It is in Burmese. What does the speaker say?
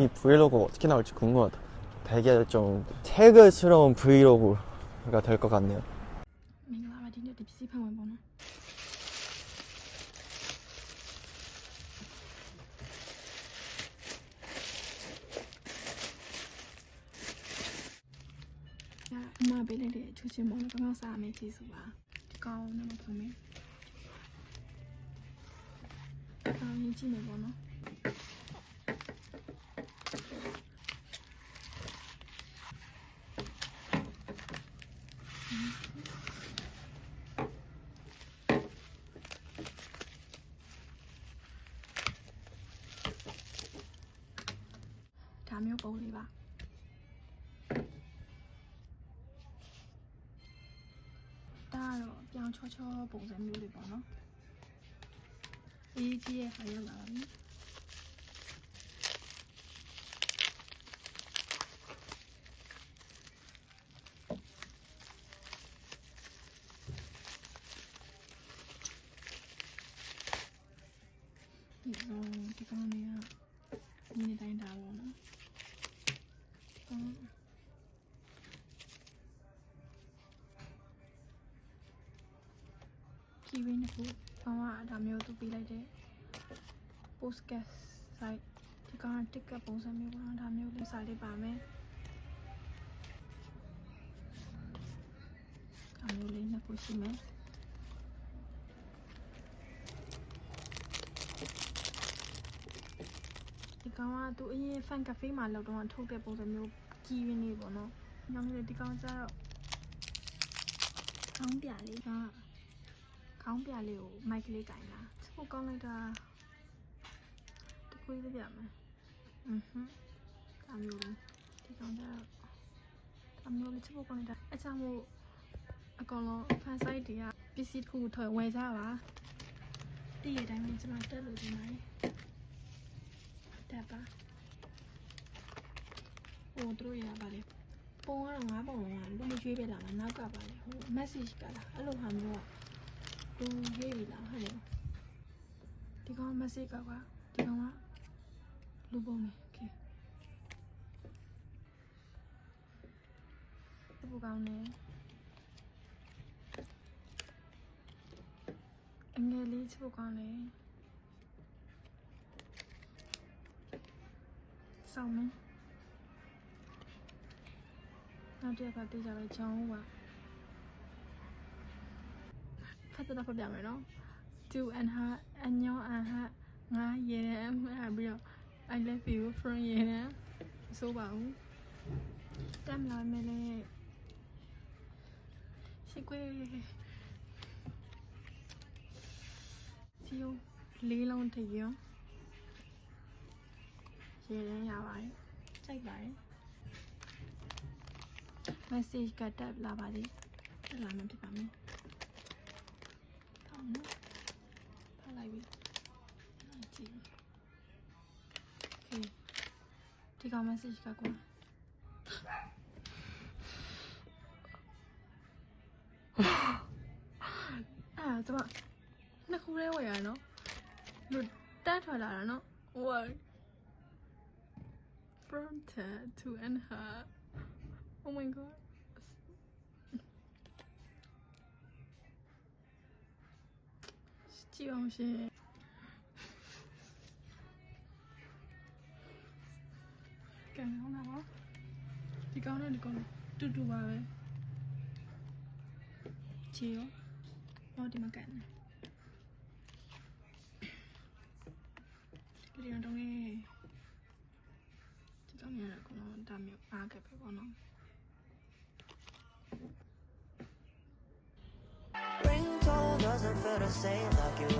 이 브이로그 어떻게 나올지 궁금하다. 되게 좀 태그스러운 브이로그가 될 것 같네요. မင်္ဂလာပါဒီနေ့ဒီပစ္စည်းဖန်ဝင်ပေါ့နော်အမပေးလိုက်တဲ့အချူချင်းပေါ့နော်ကောင်းစားမယ်ကျေးဇူးပါဒီကောင်းနဲ့မဖုံးမယ်ကောင်းရင်ကြည့်မယ်ပေါ့နော်ဒါမျိုးပုံလေးပါဒါတော့ပြောင်းချောချောပုံစံမျိုးလေးပေါ့နော်အေးကြီးရဲ့ခါရောက်လာပါပြီဒီကောင်လေးကဒီနေ့တိုင်းဒါပေါ့နော်ကီဝီနှစ်ခုကောင်ကဒါမျိုးသူပေးလိုက်တဲ့ postcard site ဒီကောင်က ticket ပုံစံမျိုးပေါ့နော်ဒါမျိုးလေးစာလေးပါမယ်ဒါမျိုးလေးနှစ်ခုရှိမယ်ဒီကောင်ကသူအရင် fan cafe မှာလောက်တော့ထုတ်တဲ့ပုံစံမျိုးကြီးရင်းလေးပေါ့နော်။နောက်ပြီးဒီကောင်ကျတော့ခေါင်းပြလေးကခေါင်းပြလေးကိုမိုက်ကလေးကင်လာ။ချက်ကောင်းလိုက်တာတခွေးလေးပြမယ်။ဒါမျိုးလေးဒီကောင်ကျတော့ဒါမျိုးလေးချက်ကောင်းလိုက်တာအချောင်းမို့အကောင်လုံး fan site တွေကပစ္စည်းတစ်ခုထွက်ဝယ်ကြပါ။တည့်ရတိုင်းမှာကျွန်တော်တက်လို့ဒီမှာတက်ပါဟိုတို့ရပါလေပုံကတော့9ပုံလုံးကလူမရွေးပဲလာမှာနောက်ကပါလေဟို message ကလာအဲ့လိုဟာမျိုးကသူရွေးပြီလားဟဲ့လေဒီကောင် message ကကွာဒီကောင်ကလူပုံနေ okay ဒီကောင်နေအငယ်လေးချို့ကောင်းလေဆောင်းမင်းနောက်တစ်ခါတေးကြပဲချောင်းဦးပါဖတ်တော့ဖတ်ပြမယ်နော်သူအန်ဟာအညောအန်ဟာငါရေနဲ့အမှတ်ပြီးတော့ I love you from ရေနဲ့ဆိုပါဦးတမ်းလာမယ်လေရှိကွေးစီယိုလေးလုံးထည့်ရောရေနဲ့ရပါတယ်စိတ်ပါတယ်message ကတက်လာပါသေးတက်လာမှဖြစ်ပါမယ်။ဟောနော်ဖတ်လိုက်ပြီ။ကြည့်။ Okay ဒီကောင် message ကကွာကျမနှစ်ခုလေးဝယ်ရနော်။လူတက်ထွက်လာတာနော်။ Why from to and her Oh my god ကြည့်အောင်ရှင်ကန်အောင်လားဒီကောင်နဲ့ဒီကောင်တူတူပါပဲကြည့်ရောဟောဒီမှာကန်ဒီကောင်တော့ဒီကောင်ရတော့ဒါမျိုးအားခဲ့ပဲပေါ့နော် Ringtone doesn't feel the same like you